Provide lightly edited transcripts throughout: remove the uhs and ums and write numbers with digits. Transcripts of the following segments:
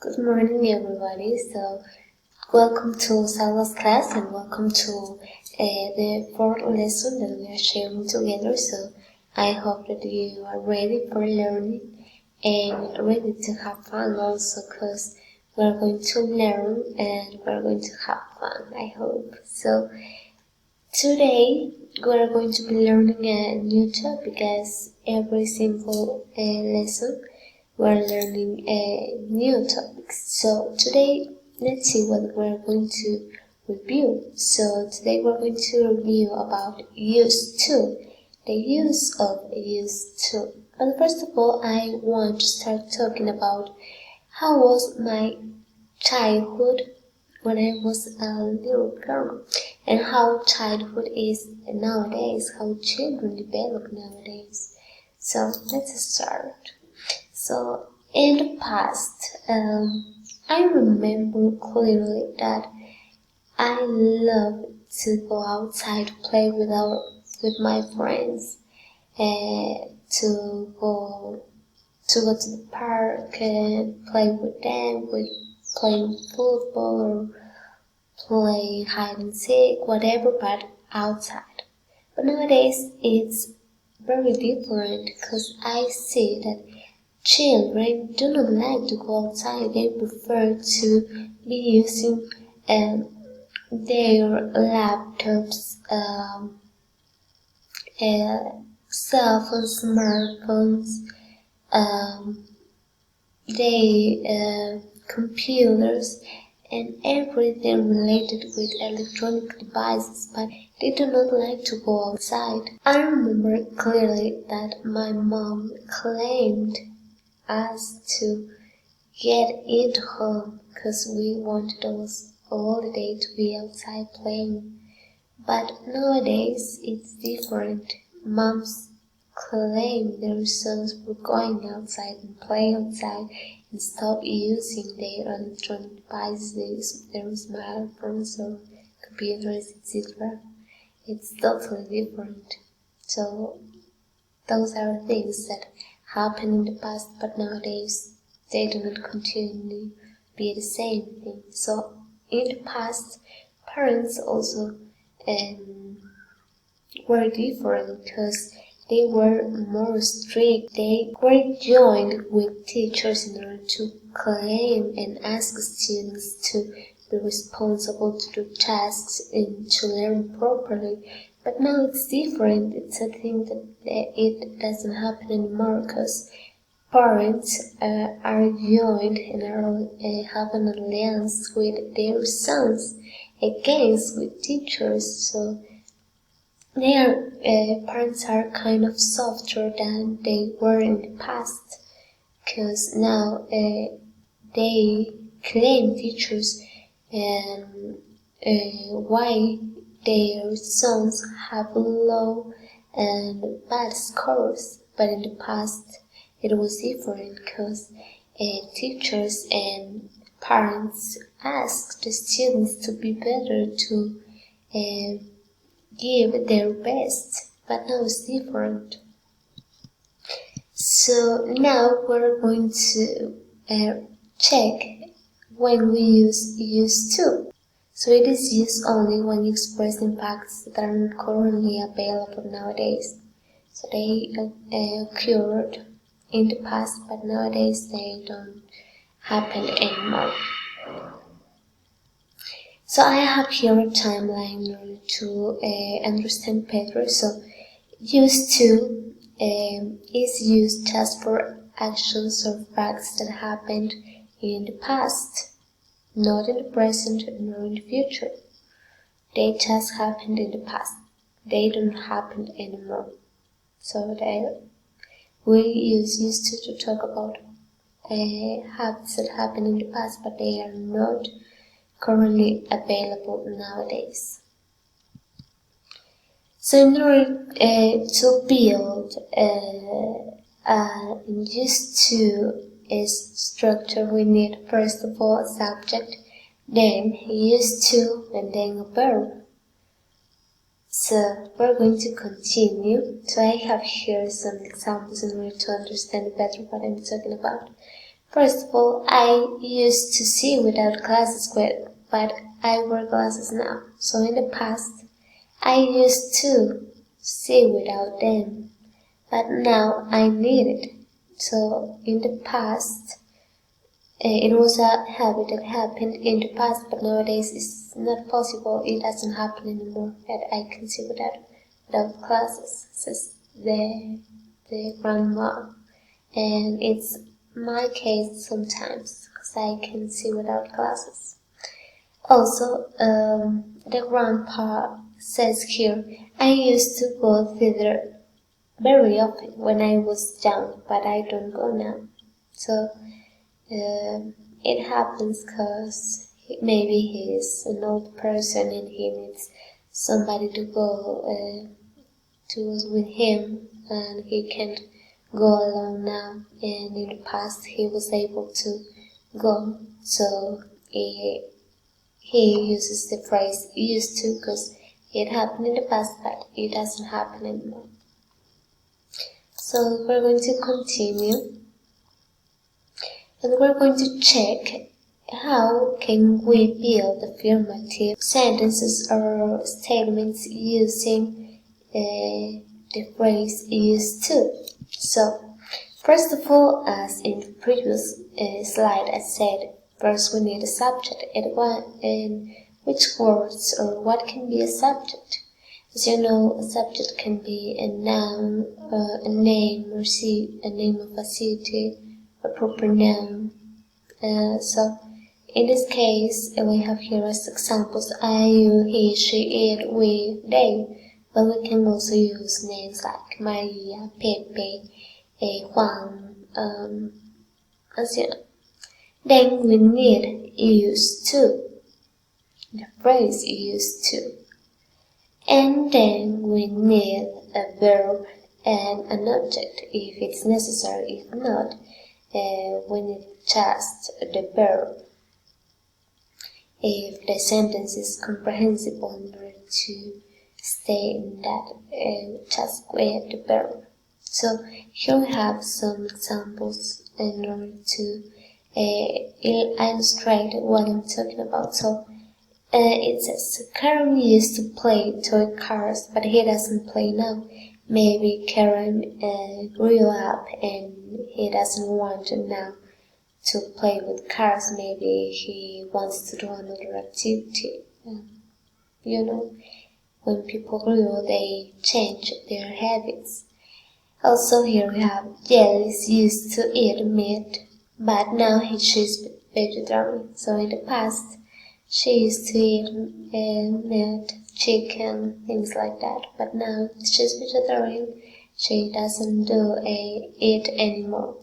Good morning, everybody. Welcome to Salva's class and welcome to the fourth lesson that we are sharing together. I hope that you are ready for learning and ready to have fun also, because we're going to learn and we're going to have fun, I hope. So, today we're going to be learning a new topic, as every single lesson we're learning new topics. So today, let's see what we're going to review. So today we're going to review about used to, the use of used to. But first of all, I want to start talking about how was my childhood when I was a little girl, and how childhood is nowadays, how children develop nowadays. So let's start. So in the past, I remember clearly that I loved to go outside to play with my friends, to go to the park and play with them, with playing football or play hide and seek, whatever, but outside. But nowadays it's very different, because I see that children do not like to go outside. They prefer to be using their laptops, cell phones, smartphones, computers, and everything related with electronic devices, but they do not like to go outside. I remember clearly that my mom claimed us to get into home because we wanted us all the day to be outside playing. But nowadays it's different. Moms claim their sons for going outside and play outside and stop using their electronic devices, their smartphones or computers, etc. It's totally different. So those are things that happened in the past, but nowadays they do not continue to be the same thing. So in the past, parents also were different, because they were more strict. They were joined with teachers in order to claim and ask students to be responsible to do tasks and to learn properly. But now it's different. It's a thing that it doesn't happen anymore, because parents are joined and have an alliance with their sons against with teachers. So their parents are kind of softer than they were in the past, because now they claim teachers and why their sons have low and bad scores. But in the past it was different, because teachers and parents asked the students to be better, to give their best, but now it's different. So now we're going to check when we use used to. So it is used only when expressing facts that are not currently available nowadays. So they occurred in the past, but nowadays they don't happen anymore. So I have here a timeline in order to understand better. So used to is used just for actions or facts that happened in the past, not in the present nor in the future. They just happened in the past. They don't happen anymore. So we use used to talk about habits that happened in the past, but they are not currently available nowadays. So in order to build used to a structure, we need first of all a subject, then used to, and then a verb. So we're going to continue. So I have here some examples in order to understand better what I'm talking about. First of all, I used to see without glasses, but I wear glasses now. So in the past, I used to see without them, but now I need it. So in the past, it was a habit that happened in the past, but nowadays it's not possible. It doesn't happen anymore that I can see without glasses, says the grandma. And it's my case sometimes because I can see without glasses. Also, the grandpa says here, I used to go theater very often when I was young, but I don't go now. So it happens because maybe he is an old person and he needs somebody to go with him, and he can't go alone now. And in the past, he was able to go, so he uses the phrase used to because it happened in the past, but it doesn't happen anymore. So we're going to continue, and we're going to check how can we build affirmative sentences or statements using the phrase used to. So, first of all, as in the previous slide I said, first we need a subject and which words or what can be a subject. As you know, a subject can be a noun, a name or a name of a city, a proper noun. So in this case, we have here as examples I, you, he, she, it, we, they, but we can also use names like Maria, Pepe, Juan, as you know. Then we need used to, the phrase used to. And then we need a verb and an object if it's necessary. If not, we need just the verb if the sentence is comprehensible in order to stay in that just with the verb. So here we have some examples in order to illustrate what I'm talking about. So it says, Karen used to play toy cars, but he doesn't play now. Maybe Karen grew up and he doesn't want to now to play with cars. Maybe he wants to do another activity. You know, when people grow, they change their habits. Also here we have Jelly's used to eat meat, but now he chooses vegetarian. So in the past, she used to eat meat, chicken, things like that, but now she's vegetarian. She doesn't do it anymore.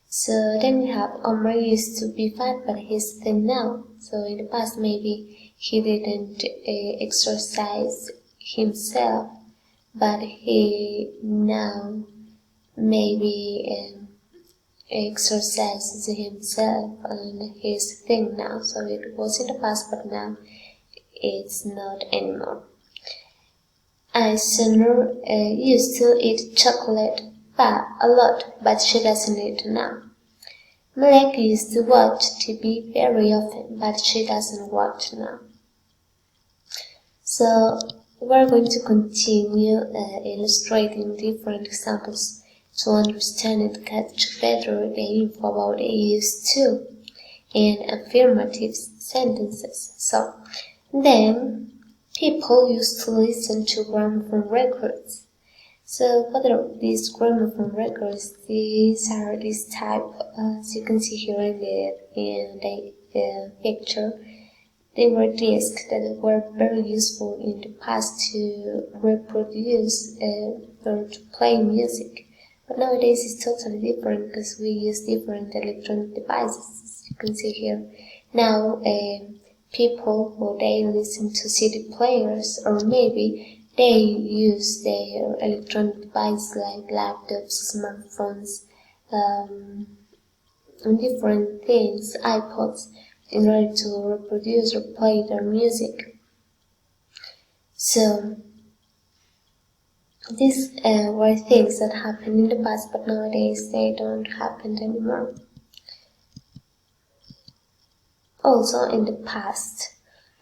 So then we have Omar used to be fat, but he's thin now. So in the past, maybe he didn't exercise himself, but he now maybe exercises himself and he's thin now. So it was in the past, but now it's not anymore. Aisenur used to eat chocolate a lot, but she doesn't eat now. Malek used to watch TV very often, but she doesn't watch now. So we're going to continue illustrating different examples to understand and catch better the info about used to and affirmative sentences. So then people used to listen to gramophone records. So what are these gramophone records? These are this type, as you can see here in the picture. They were discs that were very useful in the past to reproduce or to play music. But nowadays it's totally different because we use different electronic devices, as you can see here. Now people, well, they listen to CD players, or maybe they use their electronic devices like laptops, smartphones, and different things, iPods, in order to reproduce or play their music. So these were things that happened in the past, but nowadays they don't happen anymore. Also, in the past,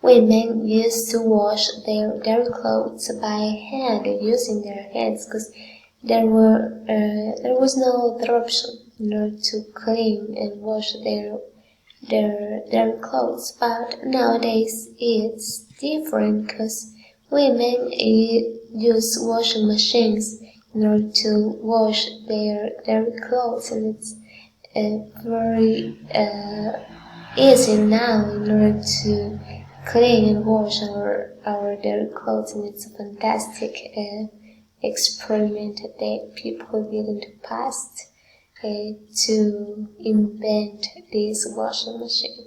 women used to wash their clothes by hand using their hands because there was no other option in order to clean and wash their clothes. But nowadays it's different because women use washing machines in order to wash their clothes, and it's very easy now in order to clean and wash their clothes, and it's a fantastic experiment that people did in the past to invent this washing machine.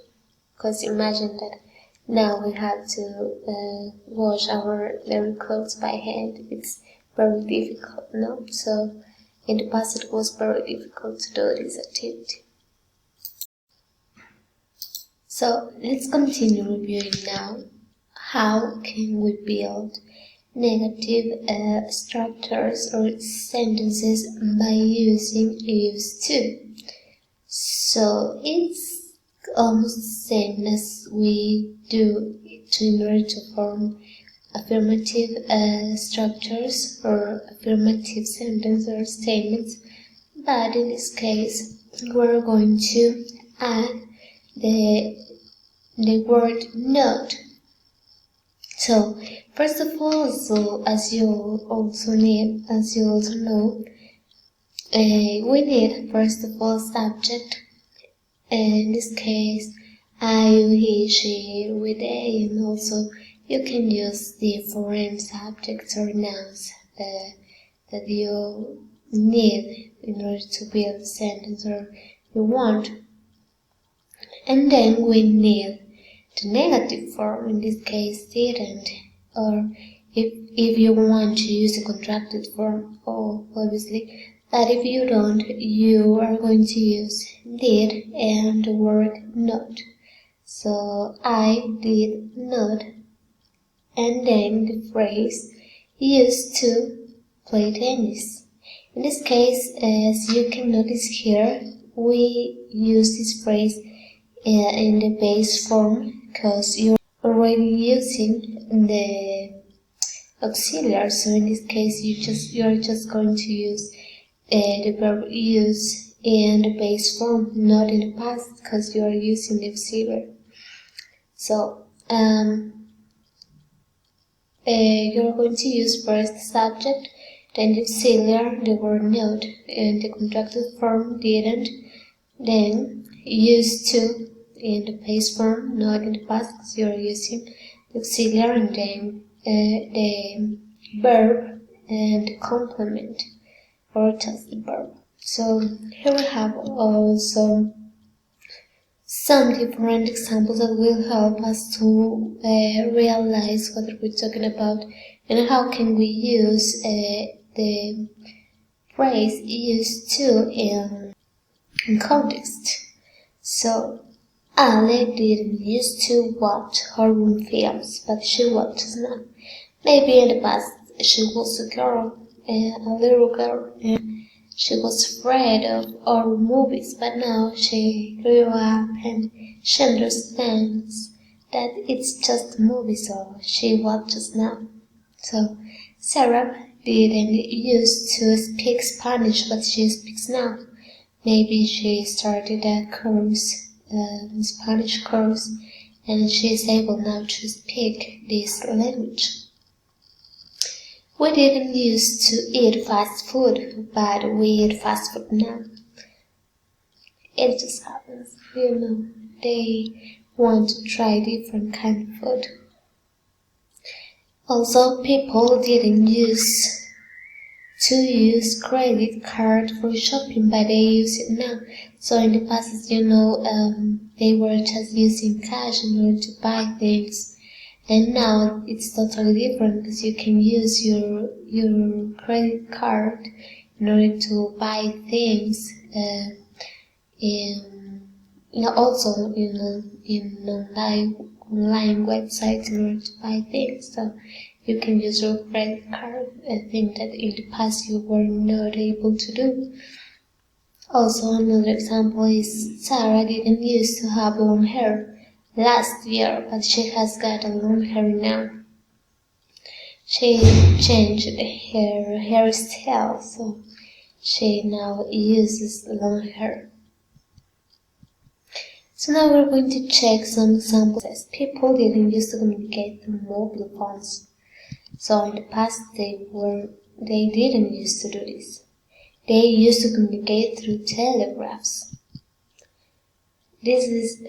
Because imagine that now we have to wash their clothes by hand. It's very difficult, no? So in the past it was very difficult to do this activity. So let's continue reviewing now. How can we build negative structures or sentences by using used to? So it's almost the same as we do in order to form affirmative structures or affirmative sentences or statements, but in this case we're going to add the word not. So first of all, as you also know, we need first of all subject. In this case, I, you, he, she, we, they, and also you can use the foreign subjects or nouns that you need in order to build a sentence or you want. And then we need the negative form, in this case didn't, or if you want to use a contracted form, obviously, but if you don't, you are going to use did and the word not. So I did not, and then the phrase used to play tennis. In this case, as you can notice here, we use this phrase in the base form because you're already using the auxiliary. So in this case, you're just going to use the verb use in the base form, not in the past, because you are using the auxiliary. So you're going to use first the subject, then the auxiliary, the word not, and the contracted form didn't, then used to in the base form, not in the past, because you are using the auxiliary, and then the verb and the complement, or just the verb. So here we have also some different examples that will help us to realize what we're talking about and how can we use the phrase used to in context. So Ale didn't used to watch horror films, but she watches now. Maybe in the past she was a girl, a little girl, and she was afraid of horror movies, but now she grew up and she understands that it's just a movie, so she watches now. So Sarah didn't used to speak Spanish, but she speaks now. Maybe she started a course, Spanish course, and she is able now to speak this language. We didn't used to eat fast food, but we eat fast food now. It just happens, they want to try different kind of food. Also, people didn't used to use credit card for shopping, but they use it now. So in the past, as you know, they were just using cash in order to buy things. And now it's totally different because you can use your credit card in order to buy things. Also in online websites in order to buy things. So you can use your credit card. I think that in the past you were not able to do. Also, another example is Sarah didn't used to have long hair, last year, but she has got a long hair now. She changed her hairstyle, so she now uses long hair. So now we're going to check some examples as people didn't used to communicate through mobile phones. So in the past they didn't used to do this. They used to communicate through telegraphs. This is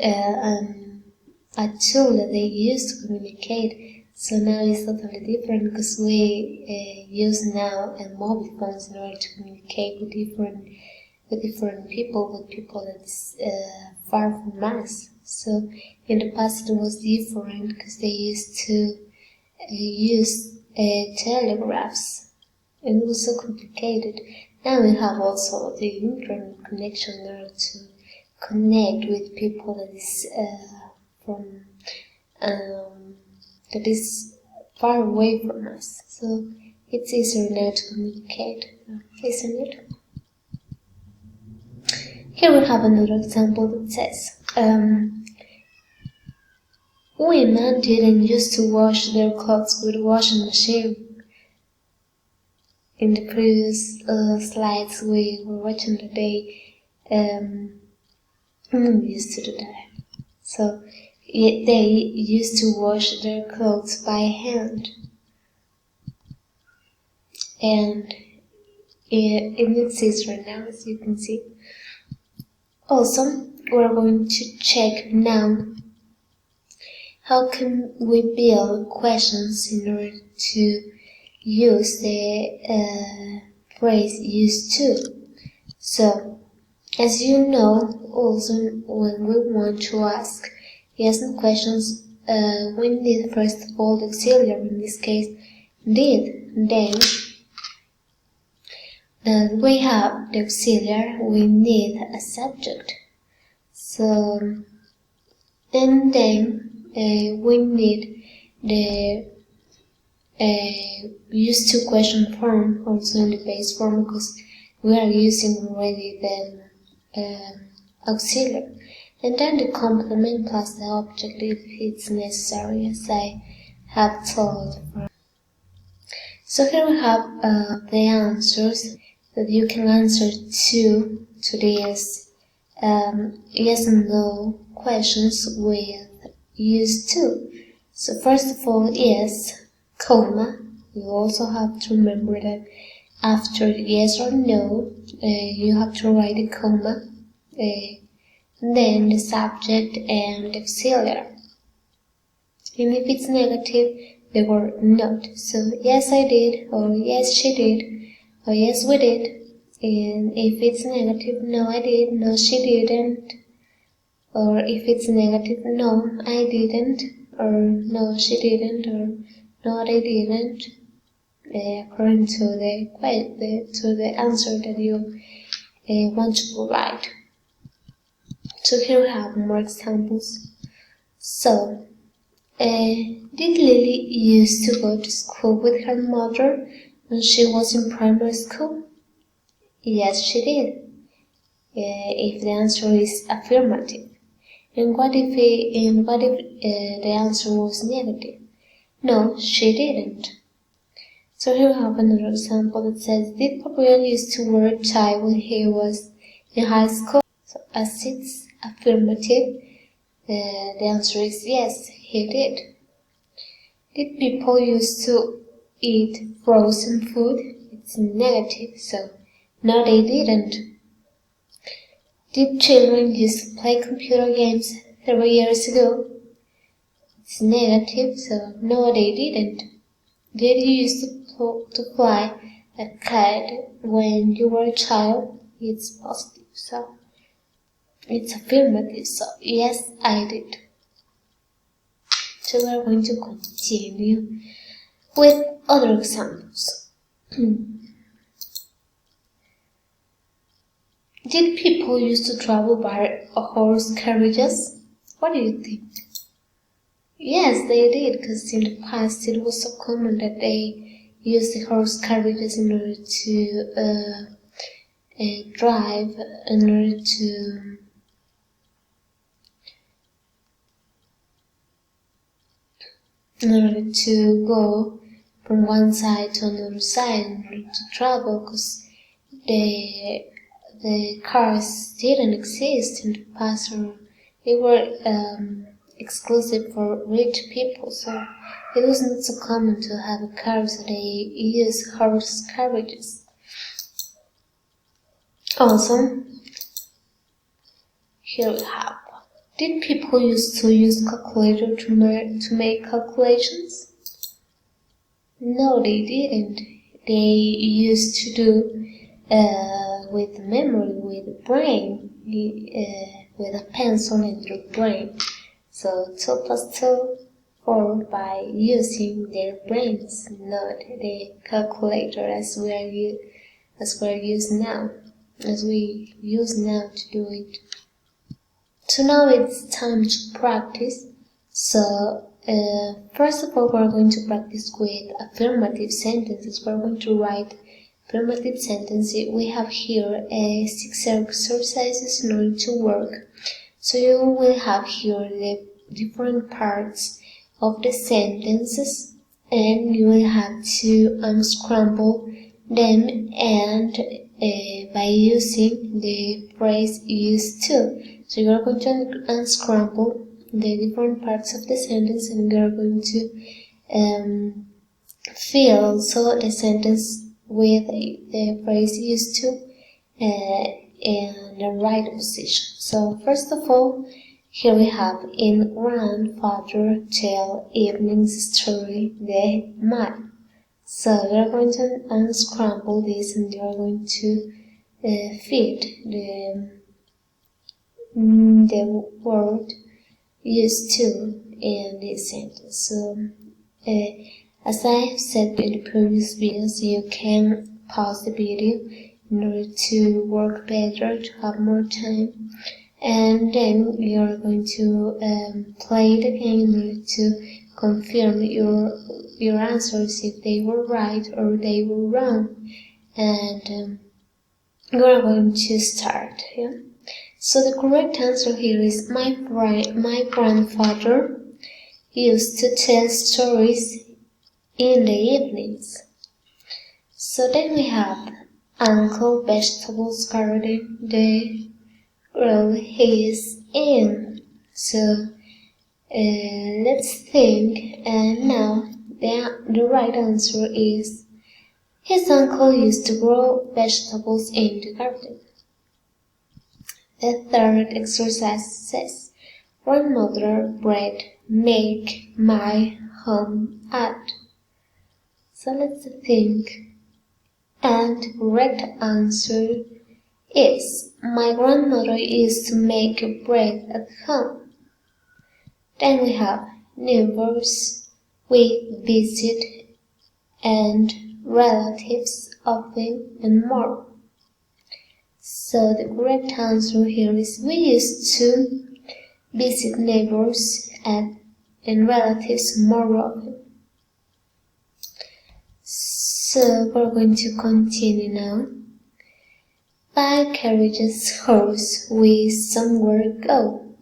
a tool that they used to communicate. So now it's totally different because we use now mobile phones in order to communicate with different people, with people that is far from us. So in the past it was different because they used to use telegraphs, and it was so complicated. Now we have also the internet connection in order to connect with people that is that is far away from us. So it's easier now to communicate, isn't it? Here we have another example that says, women didn't used to wash their clothes with a washing machine. In the previous slides we were watching today, women used to do that. So they used to wash their clothes by hand. And it exists right now, as you can see. Also, we're going to check now how can we build questions in order to use the phrase used to. So, as you know, also when we want to ask yes and questions, we need first of all the auxiliary, in this case did. Then we have the auxiliary, we need a subject. So then we need the used to question form also in the base form, because we are using already the auxiliary. And then the complement plus the object if it's necessary, as I have told. So here we have the answers that you can answer to these yes and no questions with used to. So first of all, yes, comma. You also have to remember that after yes or no, you have to write a comma, then the subject and the auxiliary. And if it's negative, the word not. So yes, I did, or yes, she did, or yes, we did. And if it's negative, no, I did, no, she didn't. Or if it's negative, no, I didn't, or no, she didn't, or no, they didn't, according to the answer that you want to provide. So here we have more examples. So, did Lily used to go to school with her mother when she was in primary school? Yes, she did. If the answer is affirmative. And what if the answer was negative? No, she didn't. So here we have another example that says, did Gabriel used to wear a tie when he was in high school? So as it's affirmative, the answer is yes, he did. Did people used to eat frozen food? It's negative, so no, they didn't. Did children used to play computer games 30 years ago? It's negative, so no, they didn't. Did you used to fly a kite when you were a child? It's positive, so it's affirmative, so yes, I did. So we're going to continue with other examples. Did people used to travel by horse carriages? What do you think? Yes, they did, because in the past it was so common that they used the horse carriages in order to drive, in order to in order to go from one side to another side, in order to travel, because the cars didn't exist in the past, or they were exclusive for rich people, so it was not so common to have a car, so they used horse carriages. Also, here we have, did people used to use calculator to make calculations? No, they didn't. They used to do with memory, with the brain, with a pencil and their brain. So 2 plus 2, 4 by using their brains, not the calculator as we use now to do it. So now it's time to practice. So first of all, we're going to practice with affirmative sentences. We're going to write affirmative sentences. We have here 6 exercises in order to work. So you will have here the different parts of the sentences, and you will have to unscramble them, and by using the phrase used to. So you are going to unscramble the different parts of the sentence, and you are going to fill also the sentence with the phrase used to in the right position. So first of all, here we have, in grandfather tell evening story the man. So we are going to unscramble this, and you are going to fit the word used to in this sentence. So as I have said in the previous videos, you can pause the video in order to work better, to have more time, and then you're going to play it again in order to confirm your answers, if they were right or they were wrong. And we're going to start. Yeah? So the correct answer here is my grandfather used to tell stories in the evenings. So then we have Uncle Vegetable's garden, the row he is in. So let's think, and now the right answer is his uncle used to grow vegetables in the garden. The third exercise says, grandmother bread make my home at. So let's think, and the correct answer is my grandmother used to make bread at home. Then we have neighbors we visit and relatives often and more. So the correct answer here is we used to visit neighbors and relatives more often. So we're going to continue now. 5 carriages horse we somewhere go.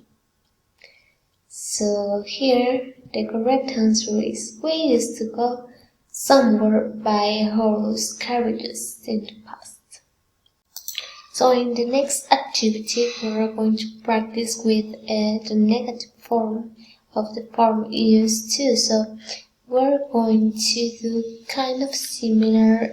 So here the correct answer is we used to go somewhere by horse carriages in the past. So in the next activity we are going to practice with the negative form of the form used to. So we're going to do kind of similar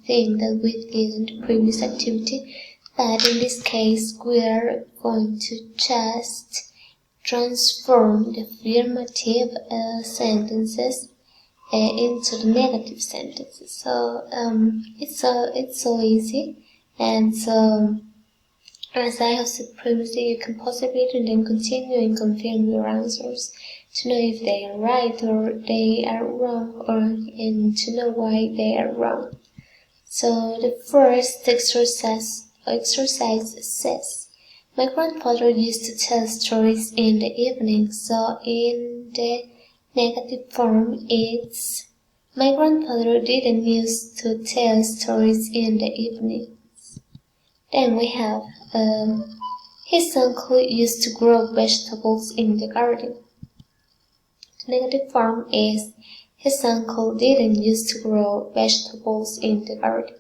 thing that we did in the previous activity, but in this case we are going to just transform the affirmative sentences into the negative sentences. So it's so easy, and so as I have said previously, you can pause the video and then continue and confirm your answers to know if they are right or they are wrong, and to know why they are wrong. So the first exercise says, my grandfather used to tell stories in the evening. So in the negative form it's my grandfather didn't used to tell stories in the evenings. Then we have his uncle used to grow vegetables in the garden. Negative form is his uncle didn't used to grow vegetables in the garden.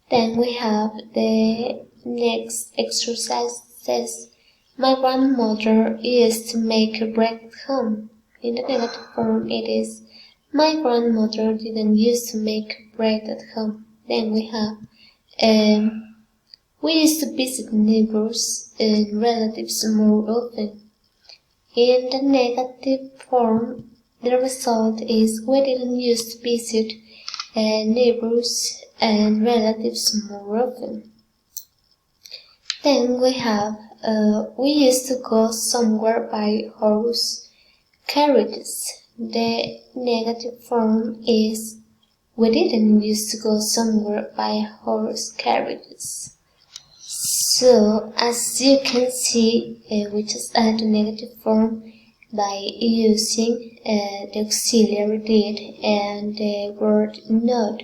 Then we have the next exercises. My grandmother used to make bread at home. In the negative form it is my grandmother didn't used to make bread at home. Then we have we used to visit neighbors and relatives more often. In the negative form, the result is we didn't used to visit neighbors and relatives more often. Then we have we used to go somewhere by horse carriages. The negative form is we didn't used to go somewhere by horse carriages. So, as you can see, we just add the negative form by using the auxiliary did and the word not.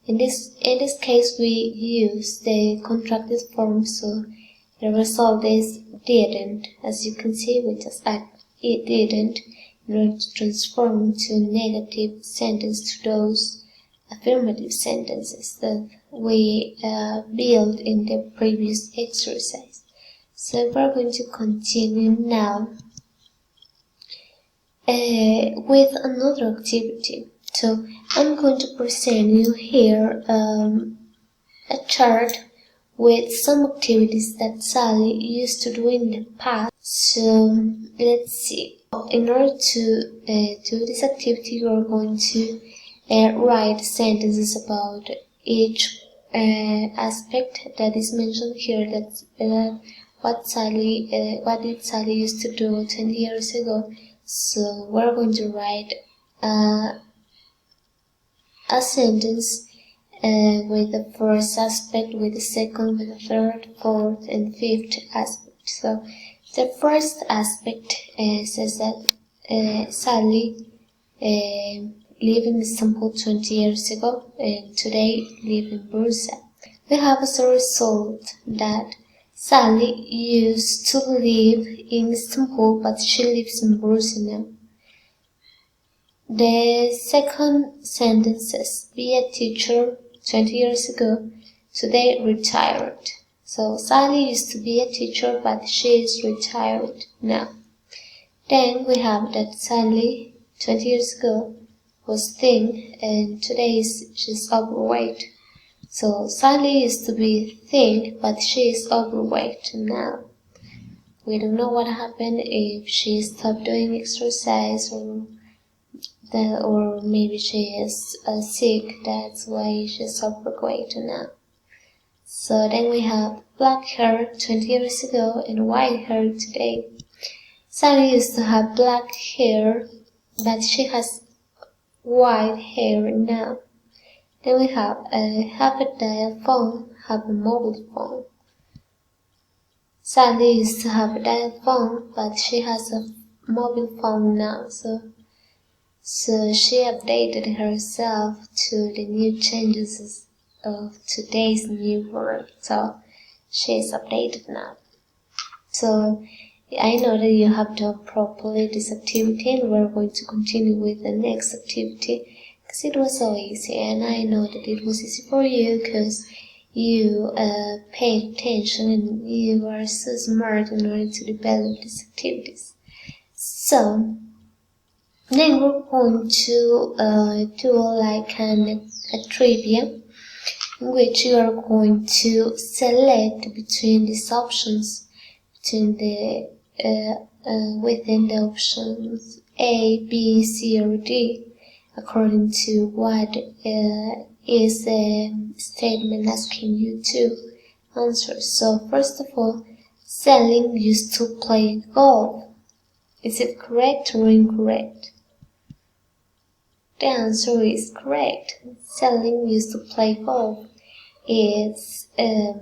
In this case, we use the contracted form, so the result is didn't. As you can see, we just add it didn't in order to transform into a negative sentence to those affirmative sentences that we built in the previous exercise. So we're going to continue now with another activity. So I'm going to present you here a chart with some activities that Sally used to do in the past. So let's see. In order to do this activity, you're going to write sentences about each aspect that is mentioned here. That's what did Sally used to do 10 years ago. So we're going to write a sentence with the first aspect, with the second, with the third, fourth, and fifth aspect. So the first aspect says that Sally lived in Istanbul 20 years ago and today live in Bursa. We have as a result that Sally used to live in Istanbul but she lives in Bursa now. The second sentence says, be a teacher 20 years ago, today retired. So Sally used to be a teacher but she is retired now. Then we have that Sally 20 years ago was thin and today she's overweight. So Sally used to be thin but she is overweight now. We don't know what happened, if she stopped doing exercise or maybe she is sick, that's why she's overweight now. So then we have black hair 20 years ago and white hair today. Sally used to have black hair but she has white hair now. Then we have a dial phone, have a mobile phone. Sally used to have a dial phone, but she has a mobile phone now. So she updated herself to the new changes of today's new world. So she is updated now. So I know that you have done properly this activity, and we're going to continue with the next activity because it was so easy, and I know that it was easy for you because you paid attention and you are so smart in order to develop these activities. So then we're going to do like a trivia in which you are going to select between these options, between the within the options A, B, C, or D, according to what is the statement asking you to answer. So first of all, Selling used to play golf. Is it correct or incorrect? The answer is correct. Selling used to play golf. It's a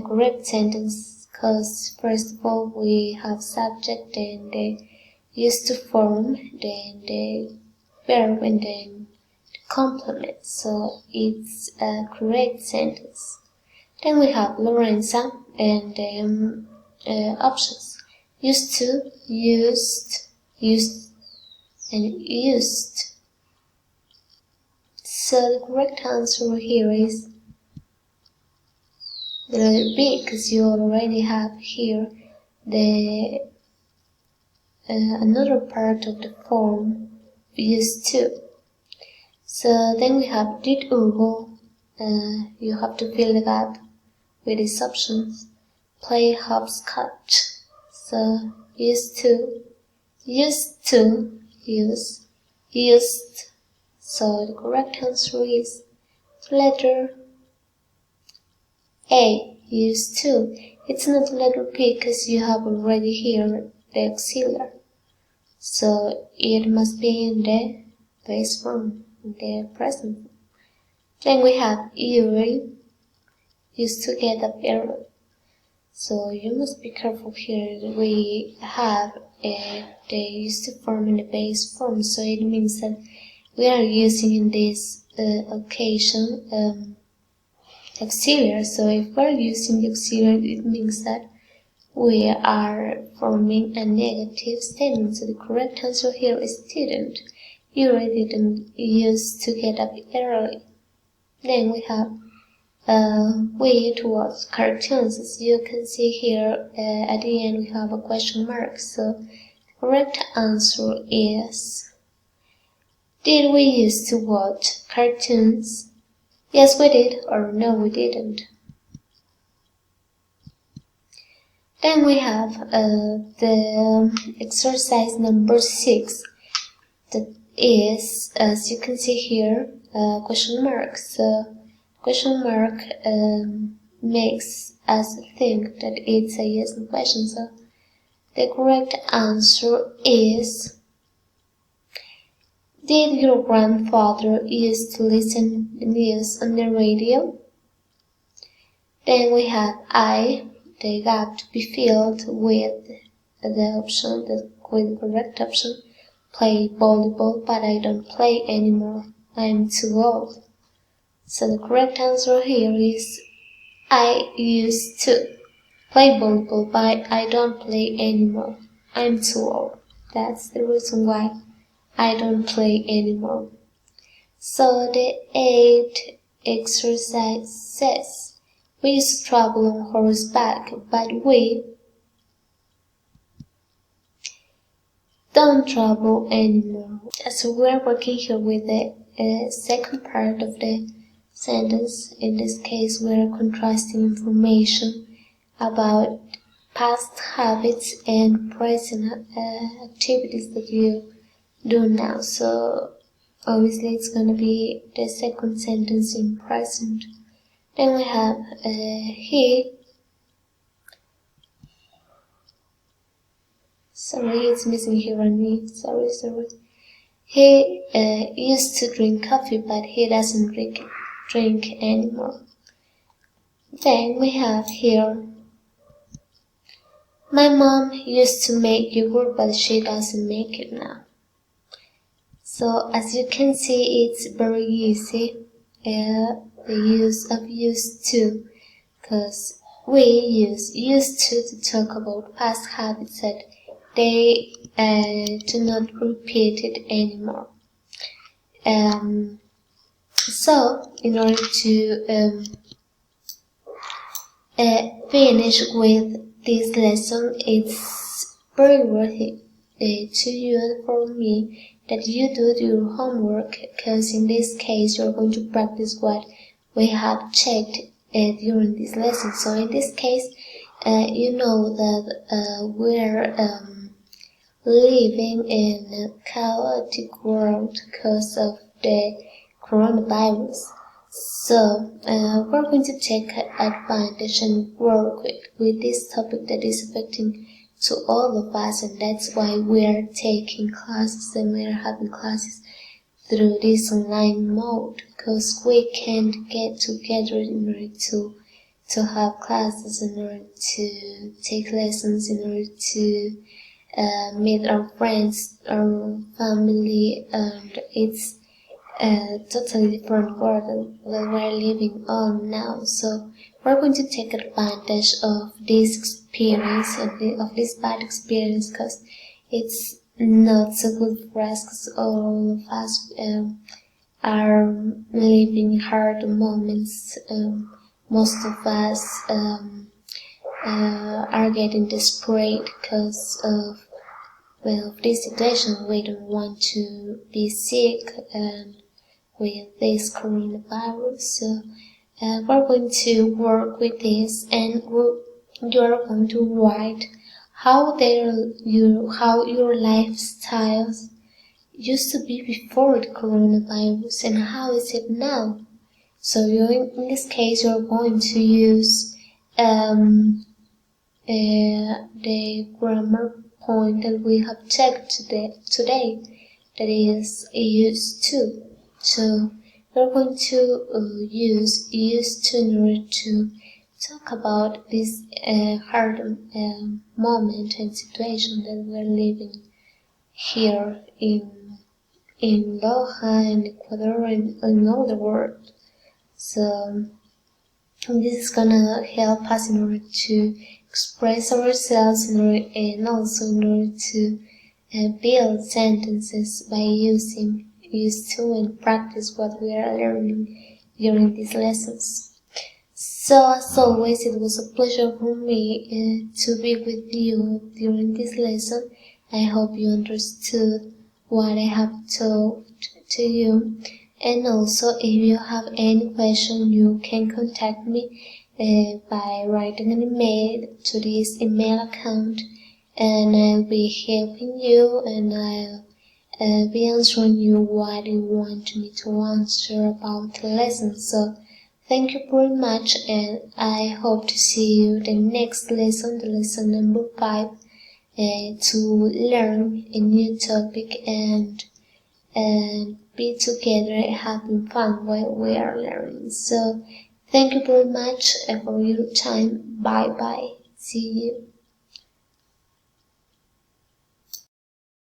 correct sentence because first of all we have subject and the used to form, then the verb and then the complement. So it's a correct sentence. Then we have Lorenza and options. Used to, used, and used. So the correct answer here is the letter B, because you already have here the another part of the form used to. So then we have did Hugo. You have to fill the gap with these options. Play hopscotch. So used to, used, used. So the correct answer is the letter A, used to. It's not the letter P because you have already here the auxiliary. So it must be in the base form, in the present form. Then we have early, used to get up early. So you must be careful here. We have the used to form in the base form, so it means that we are using in this occasion auxiliary. So if we're using the auxiliary, it means that we are forming a negative statement. So the correct answer here is didn't. You already didn't used to get up early. Then we have we towards cartoons. As you can see here, at the end we have a question mark. So the correct answer is, did we used to watch cartoons? Yes, we did, or no, we didn't. Then we have the exercise number 6. That is, as you can see here, question mark. So question mark makes us think that it's a yes no question. So the correct answer is, did your grandfather used to listen to the news on the radio? Then we have the gap to be filled with the correct option. Play volleyball, but I don't play anymore. I'm too old. So the correct answer here is, I used to play volleyball, but I don't play anymore. I'm too old. That's the reason why I don't play anymore. So the 8th exercise says, we used to travel on horseback, but we don't travel anymore. So we're working here with the second part of the sentence. In this case, we're contrasting information about past habits and present activities that you do now. So obviously it's going to be the second sentence in present. Then we have he. Sorry, it's missing here on me. Sorry. He used to drink coffee, but he doesn't drink anymore. Then we have here, my mom used to make yogurt, but she doesn't make it now. So as you can see, it's very easy, the use of used to, because we use used to talk about past habits that they do not repeat it anymore. So in order to finish with this lesson, it's very worth it to you and for me that you do your homework, because in this case you're going to practice what we have checked during this lesson. So in this case, you know that we're living in a chaotic world because of the coronavirus. So we're going to take advantage and work with this topic that is affecting to all of us, and that's why we're taking classes and we're having classes through this online mode, because we can't get together in order to have classes, in order to take lessons, in order to meet our friends, our family, and it's a totally different world that we're living on now. So we're going to take advantage of this experience, of this bad experience, because it's not so good for us because all of us are living hard moments. Most of us are getting desperate because of this situation. We don't want to be sick with this coronavirus. So we're going to work with this, and you're going to write how your lifestyles used to be before the coronavirus and how is it now. So in this case, you're going to use the grammar point that we have checked today, that is used to. So we're going to use used to in order to talk about this hard moment and situation that we're living here in Loja, in Ecuador, and in all the world. So this is gonna help us in order to express ourselves and also in order to build sentences by using used to and practice what we are learning during these lessons. So as always, it was a pleasure for me to be with you during this lesson. I hope you understood what I have told to you. And also, if you have any question, you can contact me by writing an email to this email account, and I'll be helping you, and I'll be answering you what you want me to answer about the lesson. So thank you very much, and I hope to see you the next lesson, the lesson number 5, to learn a new topic and be together having fun while we are learning. So thank you very much for your time. Bye bye. See you.